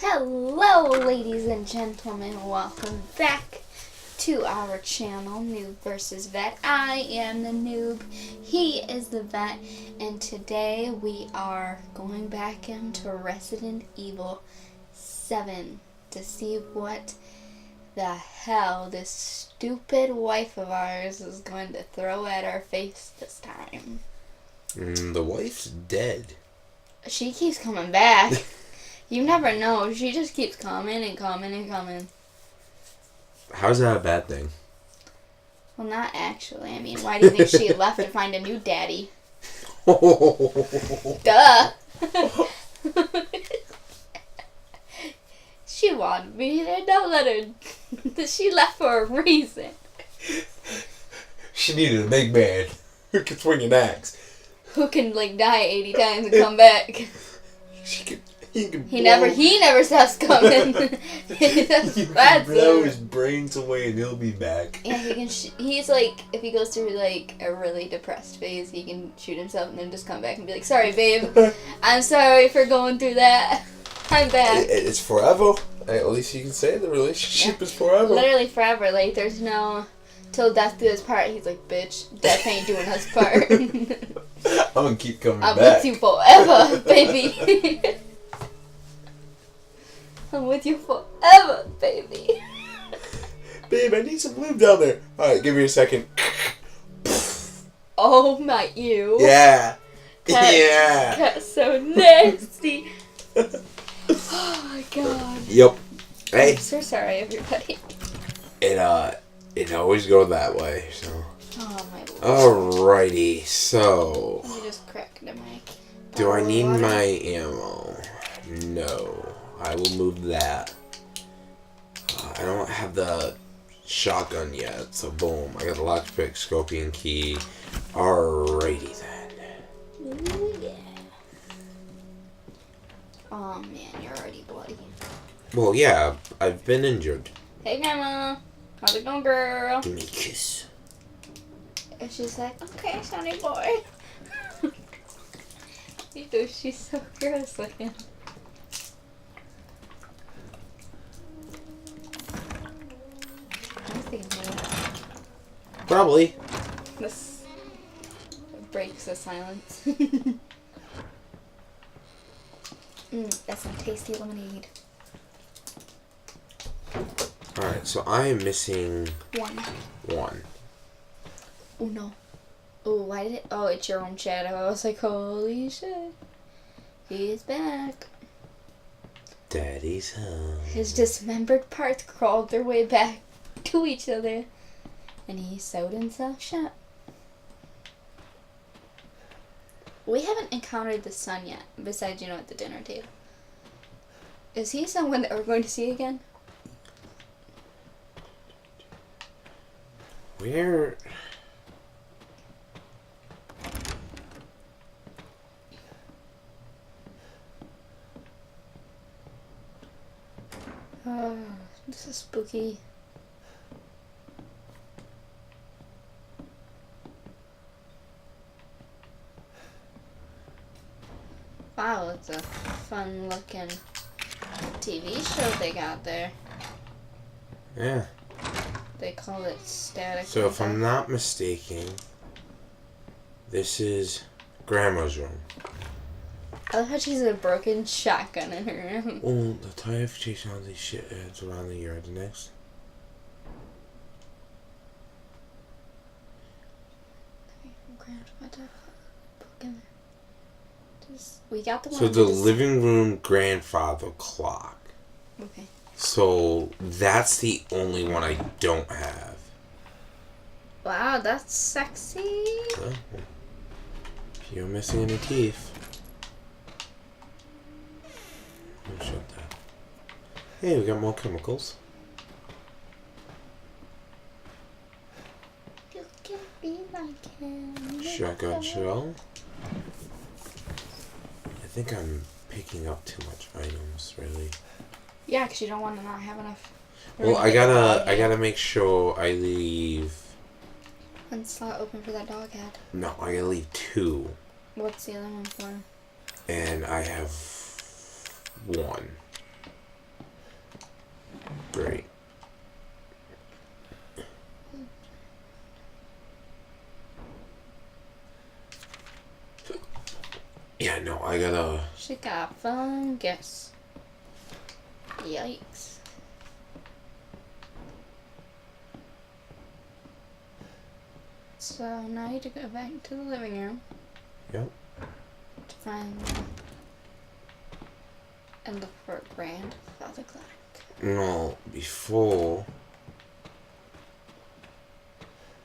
Hello, ladies and gentlemen. Welcome back to our channel, Noob vs. Vet. I am the noob. He is the vet. And today we are going back into Resident Evil 7 to see what the hell this stupid wife of ours is going to throw at our face this time. The wife's dead. She keeps coming back. You never know. She just keeps coming and coming and coming. How's that a bad thing? Well, not actually. I mean, why do you think she left to find a new daddy? Duh! She wanted to be there. Don't let her. She left for a reason. She needed a big man who could swing an axe. Who can, die 80 times and come back. He never stops coming. That's blow his brains away and he'll be back. Yeah, he can. He's like, if he goes through a really depressed phase, he can shoot himself and then just come back and be like, "Sorry, babe. I'm sorry for going through that. I'm back." It's forever. At least you can say the relationship is forever. Literally forever. There's no till death do us part. He's like, "Bitch, death ain't doing us part." I'm gonna keep coming I'm back. with you forever, baby. I'm with you forever, baby. Babe, I need some lube down there. Alright, give me a second. Oh my ew. Yeah. Yeah. That's so nasty. Oh my god. Yep. Hey. I'm so sorry, everybody. It always goes that way, so. Oh my lord. Alrighty, so. Let me just crack the mic. Do I need my ammo? No. I will move that. I don't have the shotgun yet, so boom. I got the lockpick, scorpion key. Alrighty then. Ooh, yeah. Oh man, you're already bloody. Well, yeah, I've been injured. Hey grandma, how's it going, girl? Give me a kiss. And she's like, "Okay, Sonny boy." Ew, she's so gross looking. Probably. This breaks the silence. That's some tasty lemonade. Alright, so I am missing one. Oh no. Oh, why did it? Oh, it's your own shadow. I was like, holy shit. He's back. Daddy's home. His dismembered parts crawled their way back to each other. And he sewed himself shut. We haven't encountered the son yet, besides, at the dinner table. Is he someone that we're going to see again? Where? Oh, this is spooky. Wow, it's a fun looking TV show they got there. Yeah. They call it Static. So if I'm not mistaken, this is Grandma's room. I love how she's a broken shotgun in her room. Oh, the tire for chasing all these shitheads around the yard. Next. We got the one. So the living room grandfather clock. Okay. So that's the only one I don't have. Wow, that's sexy. Well, you're missing any teeth. Oh, shut that. Hey, we got more chemicals. You can be like him. Shotgun shell. I think I'm picking up too much items, really. Yeah, because you don't want to not have enough. Well, I gotta make sure I leave. One slot open for that dog head. No, I gotta leave 2. What's the other one for? And I have 1. She got fungus. Yikes. So now you have to go back to the living room. Yep. To find and look for Grandfather Clock. No, before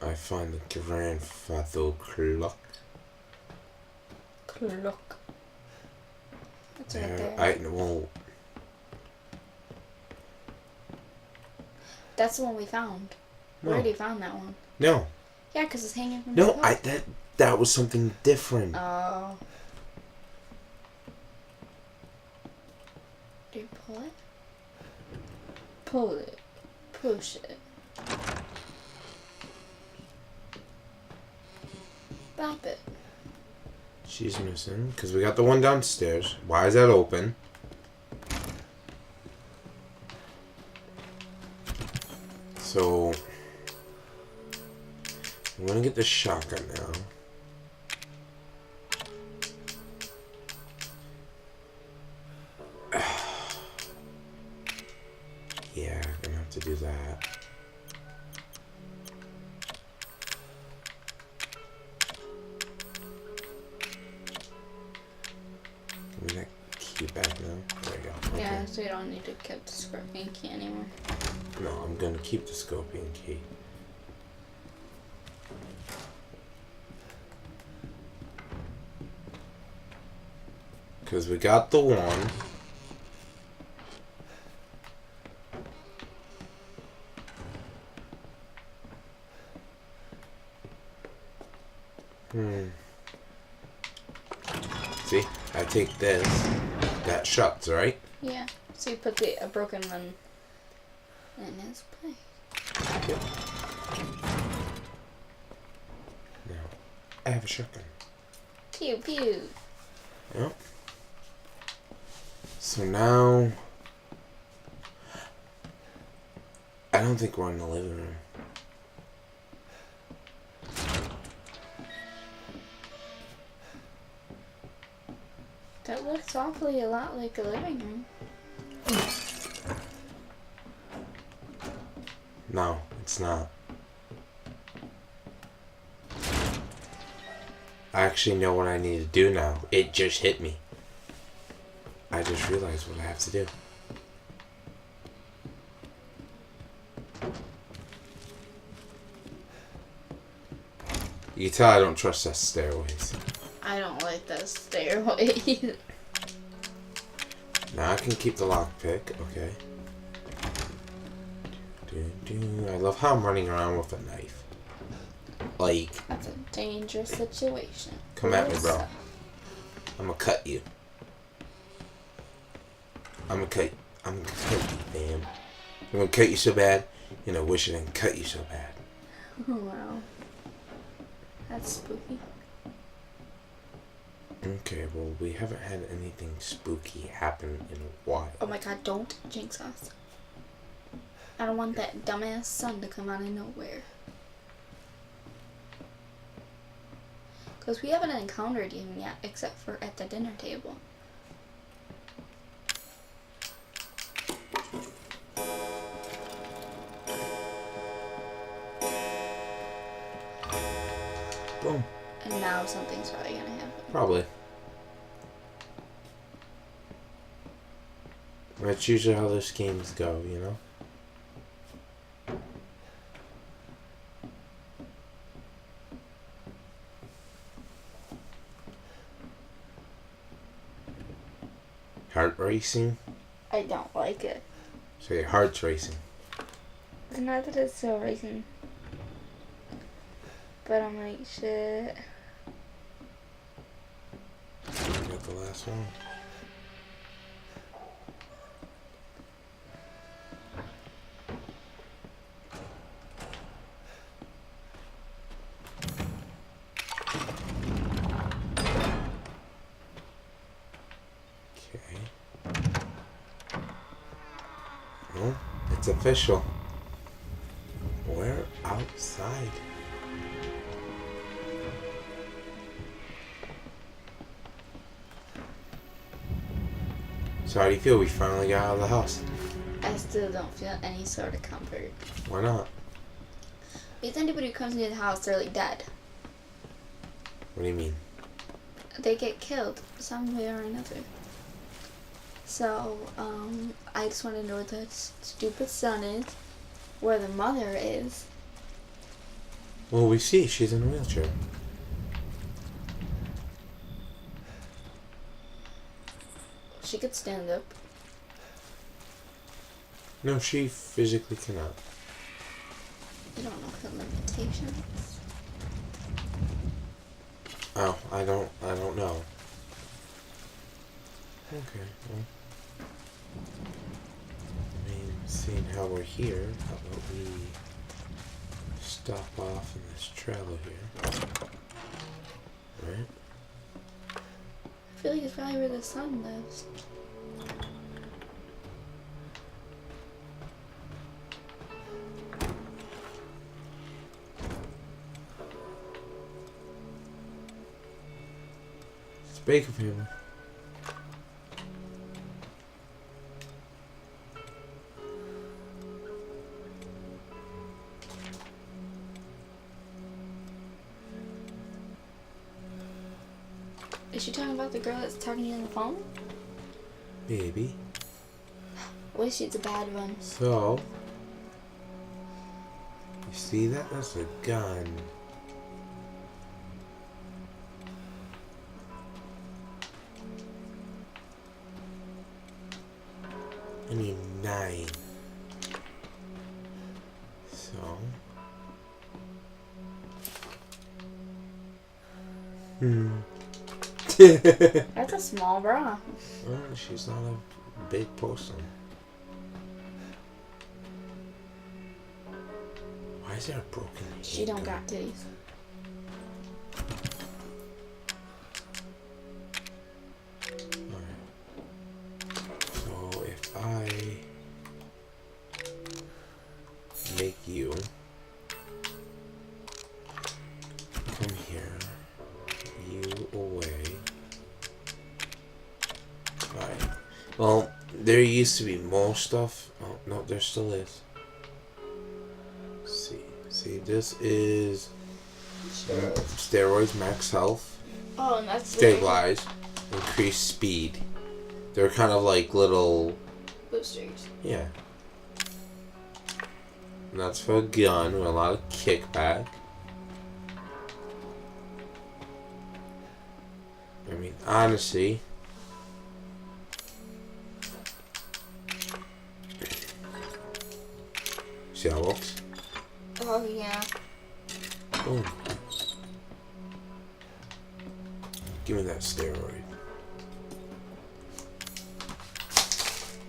I find the Grandfather Clock. Clock. That's right There, there. well, That's the one we found. We no, already found that one. no, Yeah, because it's hanging from the no. hook. That was something different. Oh. Do you pull it? Pull it. Push it. Bop it. She's missing because we got the one downstairs. Why is that open? So I'm gonna get the shotgun now. Yeah, I'm gonna have to do that. Give me that key back now. There we go. Okay. Yeah, so you don't need to keep the scorpion key anymore. No, I'm gonna keep the scorpion key. Because we got the one. See? I take this. That shuts, right? Yeah. So you put a broken one in its place. Yep. Now, I have a shotgun. Pew pew. Yep. So now, I don't think we're in the living room. That looks awfully a lot like a living room. No, it's not. I actually know what I need to do now. It just hit me. I just realized what I have to do. You can tell I don't trust that stairways. I don't like that stairway. Now I can keep the lockpick, okay. I love how I'm running around with a knife. Like, That's a dangerous situation. come at me, bro. I'm gonna cut you. I'm gonna cut you, fam. I'm gonna cut you so bad, you know, wish I didn't cut you so bad. Oh, wow. That's spooky. Okay, well, we haven't had anything spooky happen in a while. Oh my god, don't jinx us. I don't want that dumbass sun to come out of nowhere. Because we haven't encountered him yet, except for at the dinner table. Boom. And now something's probably gonna happen. Probably. That's usually how those games go, you know? Heart racing? I don't like it. So your heart's racing. It's not that it's so racing. But I'm like, shit. You got the last one. Okay. Well, it's official. We're outside. So how do you feel? We finally got out of the house. I still don't feel any sort of comfort. Why not? If anybody who comes into the house, they're like dead. What do you mean? They get killed some way or another. So, I just want to know where the stupid son is, where the mother is. Well, we see she's in a wheelchair. She could stand up. No, she physically cannot. I don't know her limitations. Oh, I don't know. Okay, well. I mean, seeing how we're here, how about we stop off in this trailer here? Right? I feel like it's probably where the son lives. It's Baker family. Is she talking about the girl that's talking to you on the phone? Maybe. What if she's a bad one? So, you see that? That's a gun. I need 9. So. That's a small bra. Well, she's not a big person. Why is there a broken She don't got titties. Alright. So if I make you come here, you away. Alright. Well, there used to be more stuff. Oh, no, there still is. Let's see. See, this is steroids, max health, Oh, and that's stabilize, increase speed. They're kind of like little, boosters. yeah. And that's for a gun with a lot of kickback. I mean, honestly, see how it works? Oh yeah. Boom. Give me that steroid.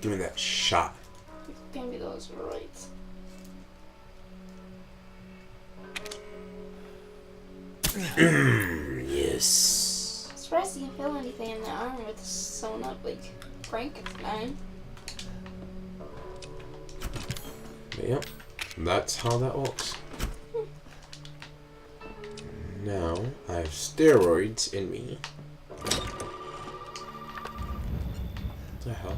Give me that shot. Give me those roids. Yes. I'm surprised you can feel anything in the arm with sewn up like Frankenstein. Yep. That's how that works. Now, I have steroids in me. What the hell?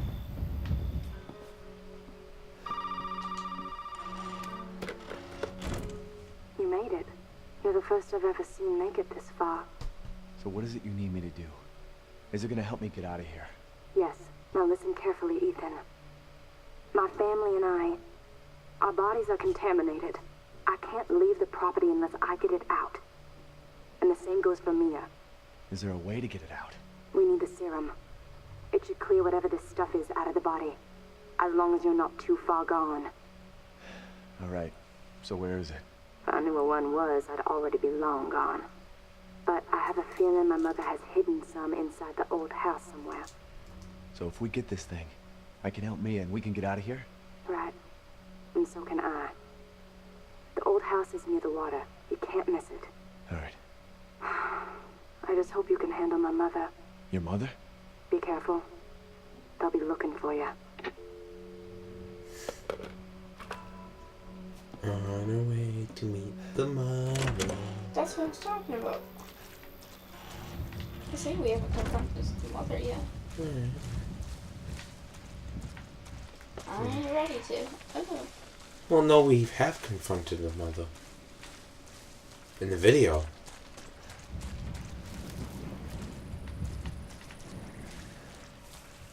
You made it. You're the first I've ever seen make it this far. So what is it you need me to do? Is it gonna help me get out of here? Yes. Now listen carefully, Ethan. My family and our bodies are contaminated. I can't leave the property unless I get it out. And the same goes for Mia. Is there a way to get it out? We need the serum. It should clear whatever this stuff is out of the body. As long as you're not too far gone. Alright, so where is it? If I knew where one was, I'd already be long gone. But I have a feeling my mother has hidden some inside the old house somewhere. So if we get this thing, I can help Mia and we can get out of here? Right. And so can I. The old house is near the water. You can't miss it. Alright. I just hope you can handle my mother. Your mother? Be careful. They'll be looking for you. On our way to meet the mother. That's what I was talking about. I say we haven't confronted the mother yet. Alright. I'm ready to. Oh. Well, no, we have confronted the mother. In the video.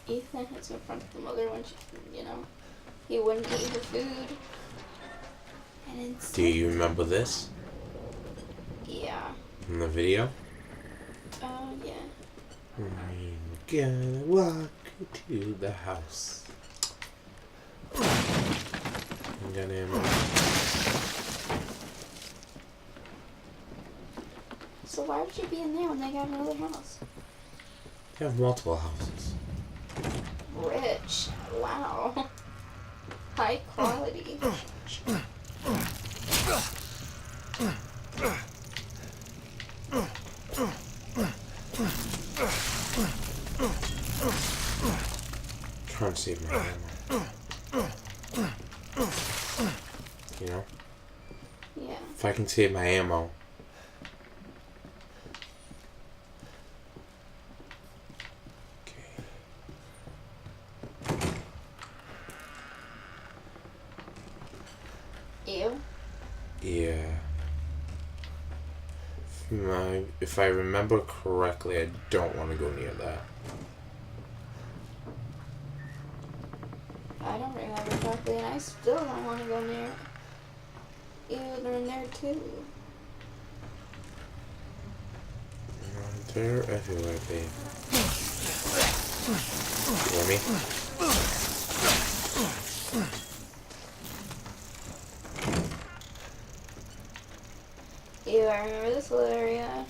Ethan has confronted the mother when she, he wouldn't eat her food. And instead, Do you remember this? Yeah. In the video? Oh, yeah. We're gonna walk to the house. I'm gonna... So why would you be in there when they got another house? They have multiple houses. Rich. Wow. High quality. Trying to save my ammo. You know? Yeah. If I can save my ammo. Okay. Ew. Yeah. If I remember correctly, I don't want to go near that. I don't remember correctly, and I still don't want to go near it. Ew, they're in there too. They're everywhere, babe. You hear me? Ew, I remember this little area.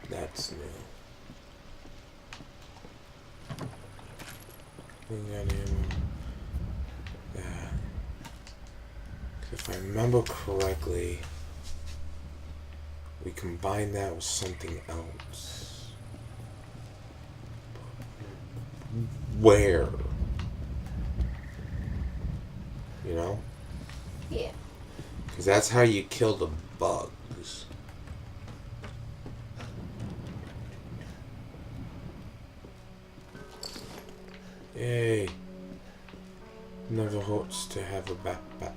That's new. We got ammo. Yeah. If I remember correctly, we combined that with something else. Where? You know? Yeah. Because that's how you kill the bugs. Yay. Never hurts to have a backpack.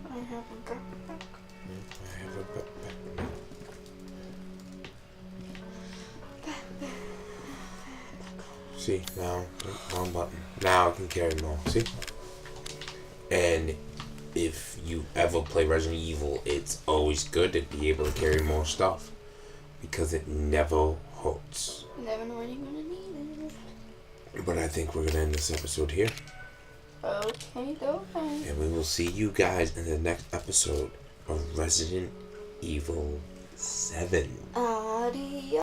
I have a backpack. I have a backpack now. See, now, wrong button. Now I can carry more. See? And if you ever play Resident Evil, it's always good to be able to carry more stuff. Because it never hurts. You never know when you're gonna need it. But I think we're going to end this episode here. Okay, okay. And we will see you guys in the next episode of Resident Evil 7. Adios.